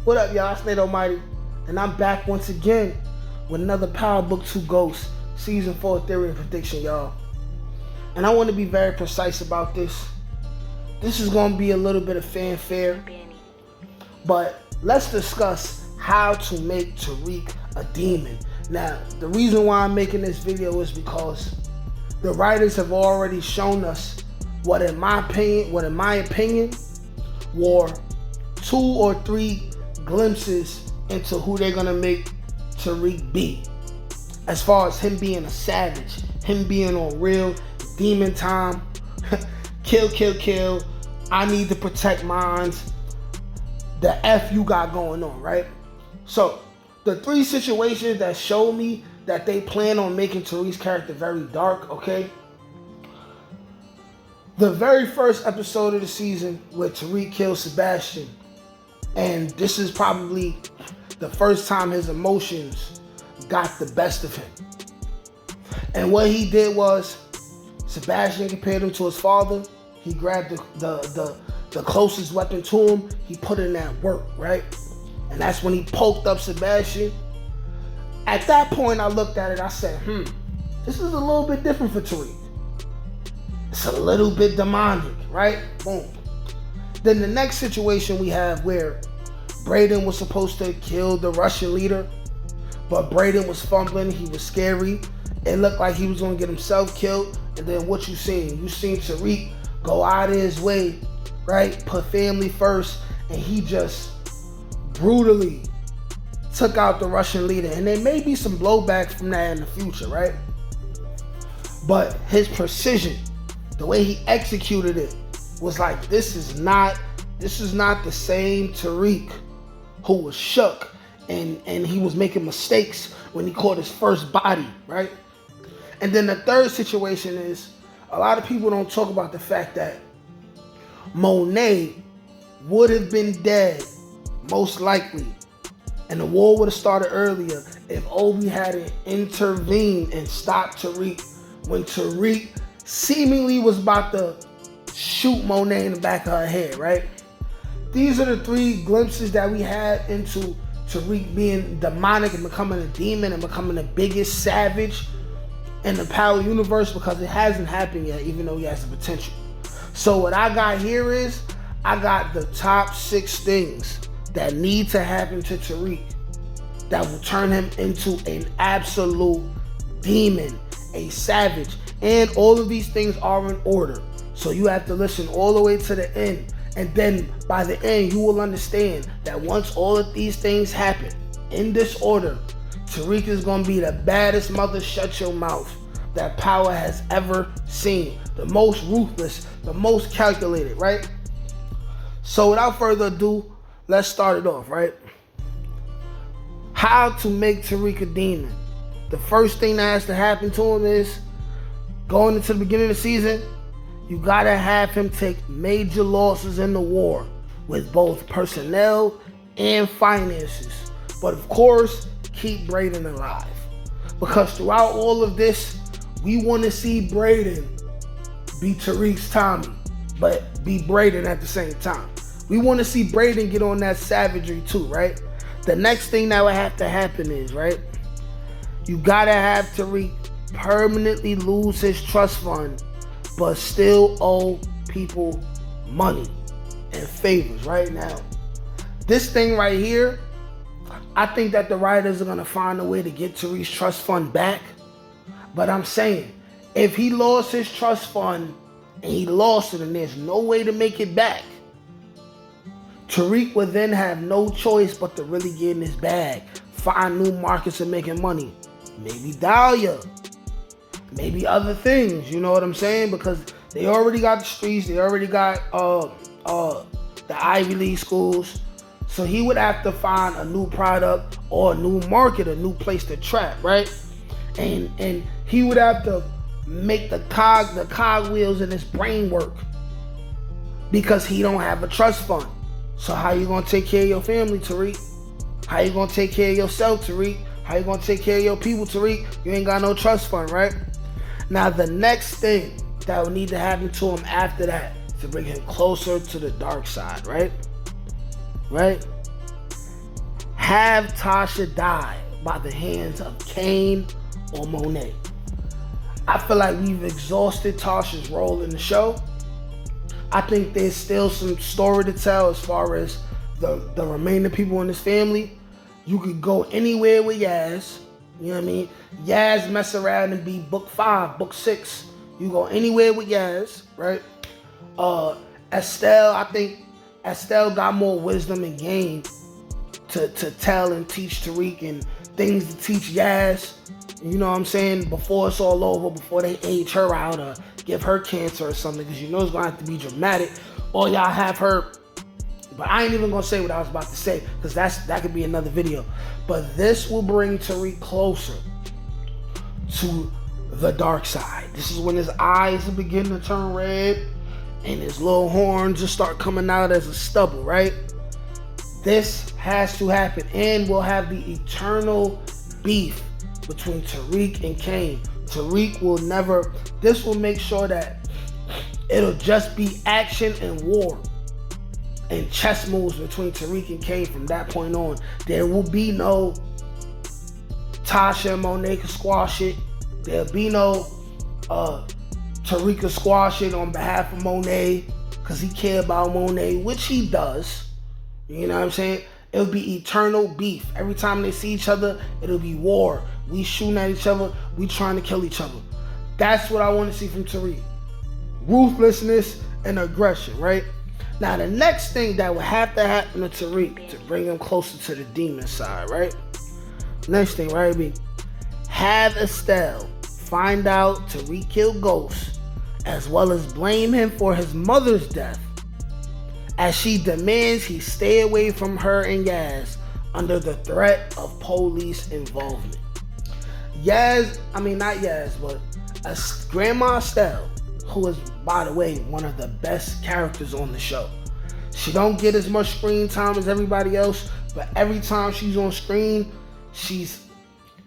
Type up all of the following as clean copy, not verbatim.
What up, y'all? It's Nate Almighty, and I'm back once again with another Power Book 2 Ghost, Season 4 Theory and Prediction, y'all. And I want to be very precise about this. This is going to be a little bit of fanfare, but let's discuss how to make Tariq a demon. Now, the reason why I'm making this video is because the writers have already shown us what in my opinion, were 2 or 3 glimpses into who they're gonna make Tariq be. As far as him being a savage, him being on real demon time, kill, I need to protect mines, the F you got going on, right? So, the 3 situations that show me that they plan on making Tariq's character very dark, okay? The very first episode of the season where Tariq kills Sebastian, and this is probably the first time his emotions got the best of him. And what he did was, Sebastian compared him to his father. He grabbed the closest weapon to him. He put in that work, right? And that's when he poked up Sebastian. At that point, I looked at it. I said, this is a little bit different for Tariq. It's a little bit demonic, right? Boom. Then the next situation we have where Brayden was supposed to kill the Russian leader, but Brayden was fumbling, he was scary. It looked like he was gonna get himself killed. And then what you seen? You seen Tariq go out of his way, right? Put family first, and he just brutally took out the Russian leader. And there may be some blowback from that in the future, right? But his precision, the way he executed it, was like, this is not the same Tariq who was shook and he was making mistakes when he caught his first body, right? And then the third situation is, a lot of people don't talk about the fact that Monet would have been dead, most likely, and the war would have started earlier if Obi hadn't intervened and stopped Tariq when Tariq seemingly was about to shoot Monet in the back of her head, right? These are the 3 glimpses that we had into Tariq being demonic and becoming a demon and becoming the biggest savage in the Power universe, because it hasn't happened yet, even though he has the potential. So what I got here is, I got the top 6 things that need to happen to Tariq that will turn him into an absolute demon, a savage. And all of these things are in order. So you have to listen all the way to the end. And then by the end, you will understand that once all of these things happen in this order, Tariq is going to be the baddest mother shut your mouth that Power has ever seen. The most ruthless, the most calculated, right? So without further ado, let's start it off, right? How to make Tariq a demon. The first thing that has to happen to him is, going into the beginning of the season, you gotta have him take major losses in the war with both personnel and finances. But of course, keep Brayden alive. Because throughout all of this, we want to see Brayden be Tariq's Tommy, but be Brayden at the same time. We want to see Brayden get on that savagery too, right? The next thing that would have to happen is, right, you gotta have Tariq permanently lose his trust fund, but still owe people money and favors right now. This thing right here, I think that the writers are gonna find a way to get Tariq's trust fund back. But I'm saying, if he lost his trust fund and he lost it and there's no way to make it back, Tariq would then have no choice but to really get in his bag, find new markets of making money. Maybe Dahlia, maybe other things, you know what I'm saying? Because they already got the streets, they already got the Ivy League schools. So he would have to find a new product or a new market, a new place to trap, right? And he would have to make the cog wheels in his brain work, because he don't have a trust fund. So how you gonna take care of your family, Tariq? How you gonna take care of yourself, Tariq? How you gonna take care of your people, Tariq? You ain't got no trust fund, right? Now the next thing that would need to happen to him after that to bring him closer to the dark side, right? Have Tasha die by the hands of Kane or Monet. I feel like we've exhausted Tasha's role in the show. I think there's still some story to tell as far as the remaining people in this family. You could go anywhere with Yaz. You know what I mean? Yaz mess around and be book 5, book 6. You go anywhere with Yaz, right? Estelle, I think Estelle got more wisdom and game to tell and teach Tariq, and things to teach Yaz. You know what I'm saying? Before it's all over, before they age her out or give her cancer or something, because you know it's going to have to be dramatic. Or y'all have her, but I ain't even going to say what I was about to say, because that could be another video. But this will bring Tariq closer to the dark side. This is when his eyes will begin to turn red and his little horns just start coming out as a stubble, right? This has to happen, and we'll have the eternal beef between Tariq and Kane. Tariq will never, this will make sure that it'll just be action and war and chess moves between Tariq and Kane from that point on. There will be no Tasha and Monet can squash it. There'll be no Tariq can squash it on behalf of Monet because he cares about Monet, which he does. You know what I'm saying? It'll be eternal beef. Every time they see each other, it'll be war. We shooting at each other. We trying to kill each other. That's what I want to see from Tariq. Ruthlessness and aggression, right? Now, the next thing that would have to happen to Tariq to bring him closer to the demon side, right? Next thing, right, be have Estelle find out Tariq killed Ghost, as well as blame him for his mother's death, as she demands he stay away from her and Yaz under the threat of police involvement. Yaz, I mean not Yaz, but Grandma Estelle, who is, by the way, one of the best characters on the show. She don't get as much screen time as everybody else, but every time she's on screen, she's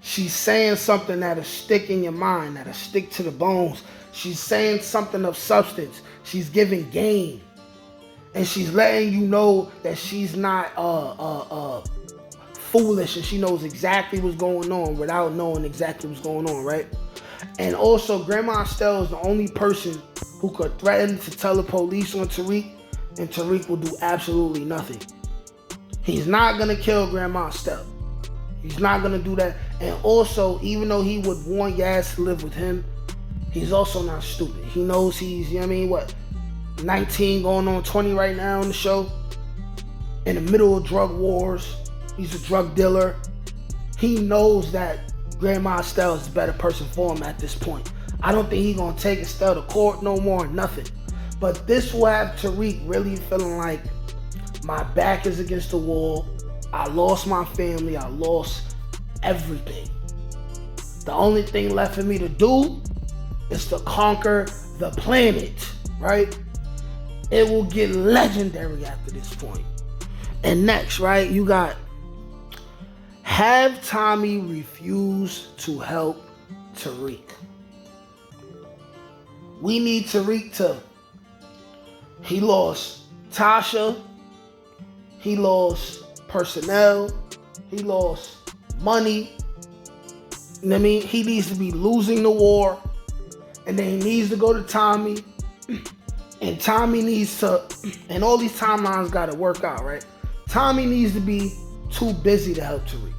saying something that'll stick in your mind, that'll stick to the bones. She's saying something of substance. She's giving game. And she's letting you know that she's not foolish, and she knows exactly what's going on without knowing exactly what's going on, right? And also, Grandma Estelle is the only person who could threaten to tell the police on Tariq, and Tariq will do absolutely nothing. He's not going to kill Grandma Estelle. He's not going to do that. And also, even though he would want Yaz to live with him, he's also not stupid. He knows he's, you know what I mean, what, 19 going on 20 right now in the show, in the middle of drug wars. He's a drug dealer. He knows that Grandma Estelle is a better person for him at this point. I don't think he's gonna take Estelle to court no more, nothing. But this will have Tariq really feeling like, my back is against the wall. I lost my family. I lost everything. The only thing left for me to do is to conquer the planet, right? It will get legendary after this point. And next, right, you got have Tommy refuse to help Tariq. We need Tariq to, he lost Tasha, he lost personnel, he lost money. You know what I mean? He needs to be losing the war, and then he needs to go to Tommy. And Tommy needs to, and all these timelines got to work out, right? Tommy needs to be too busy to help Tariq.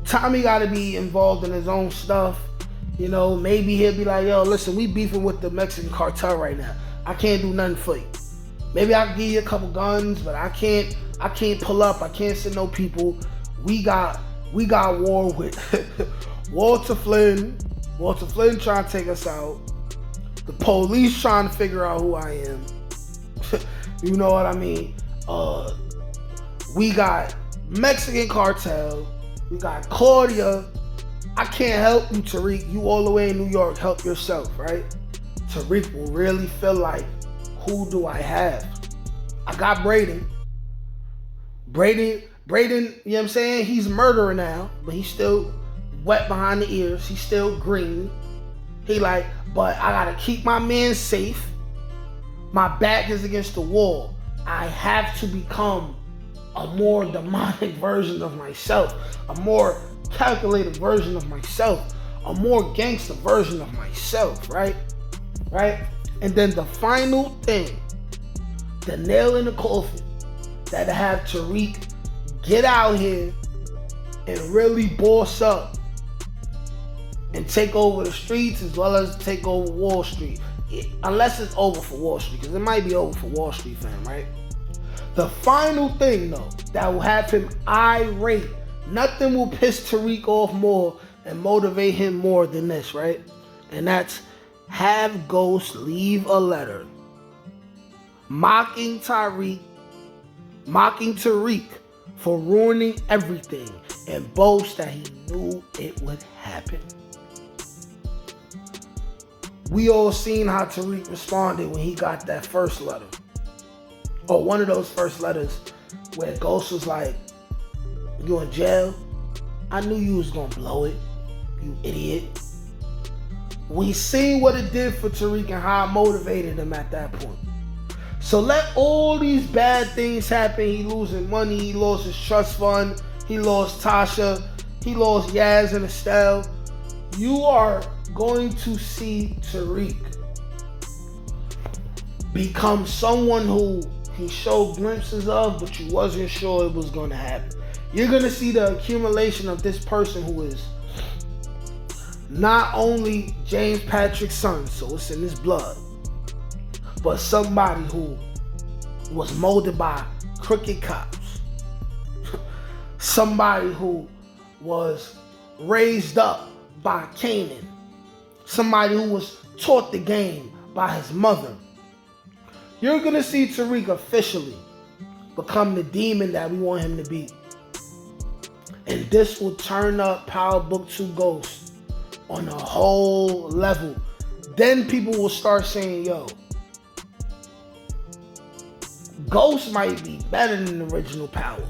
Tommy got to be involved in his own stuff. You know, maybe he'll be like, yo, listen, we beefing with the Mexican cartel right now. I can't do nothing for you. Maybe I can give you a couple guns, but I can't pull up. I can't send no people. We got war with Walter Flynn. Walter Flynn trying to take us out. The police trying to figure out who I am. You know what I mean? We got Mexican cartel. We got Claudia. I can't help you, Tariq. You all the way in New York. Help yourself, right? Tariq will really feel like, who do I have? I got Braden. Braden, you know what I'm saying? He's a murderer now, but he's still wet behind the ears. He's still green. He like, but I gotta keep my man safe. My back is against the wall. I have to become a more demonic version of myself, a more calculated version of myself, a more gangster version of myself, right? Right? And then the final thing, the nail in the coffin, that have Tariq get out here and really boss up and take over the streets as well as take over Wall Street. Unless it's over for Wall Street, because it might be over for Wall Street, fam, right? The final thing, though, that will have him irate, nothing will piss Tariq off more and motivate him more than this, right? And that's have Ghost leave a letter mocking Tariq for ruining everything and boast that he knew it would happen. We all seen how Tariq responded when he got that first letter. Or one of those first letters where Ghost was like, you in jail? I knew you was gonna blow it, you idiot. We seen what it did for Tariq and how it motivated him at that point. So let all these bad things happen. He losing money, he lost his trust fund, he lost Tasha, he lost Yaz and Estelle. You are going to see Tariq become someone who he showed glimpses of, but you wasn't sure it was going to happen. You're going to see the accumulation of this person who is not only James Patrick's son, so it's in his blood, but somebody who was molded by crooked cops. Somebody who was raised up by Canaan. Somebody who was taught the game by his mother. You're going to see Tariq officially become the demon that we want him to be. And this will turn up Power Book 2 Ghost on a whole level. Then people will start saying, yo, Ghost might be better than the original Power.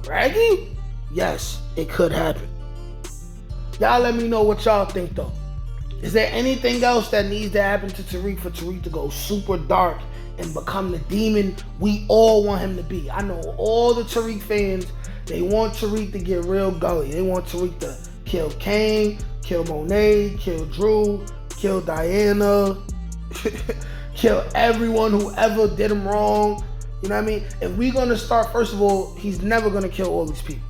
Raggy? Yes, it could happen. Y'all let me know what y'all think though. Is there anything else that needs to happen to Tariq for Tariq to go super dark and become the demon we all want him to be? I know all the Tariq fans, they want Tariq to get real gully. They want Tariq to kill Kane, kill Monet, kill Drew, kill Diana, kill everyone who ever did him wrong. You know what I mean? If we're going to start, first of all, he's never going to kill all these people.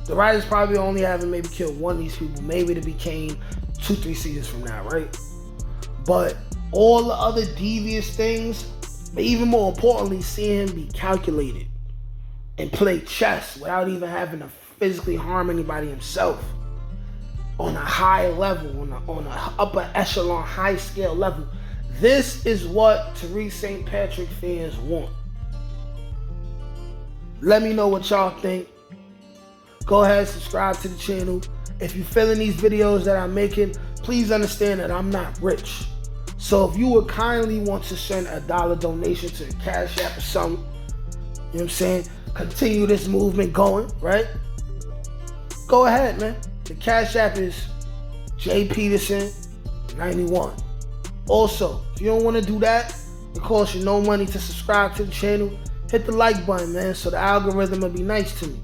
The writers probably only having maybe killed one of these people. Maybe to be Kane 2-3 seasons from now, right? But all the other devious things, but even more importantly, seeing him be calculated and play chess without even having to physically harm anybody himself on a high level, on a upper echelon, high scale level. This is what Tariq St. Patrick fans want. Let me know what y'all think. Go ahead and subscribe to the channel. If you're feeling these videos that I'm making, please understand that I'm not rich. So if you would kindly want to send $1 donation to the Cash App or something, you know what I'm saying? Continue this movement going, right? Go ahead, man. The Cash App is J Peterson 91. Also, if you don't want to do that, it costs you no money to subscribe to the channel. Hit the like button, man, so the algorithm will be nice to me.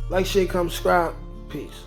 Like, share, come subscribe. Peace.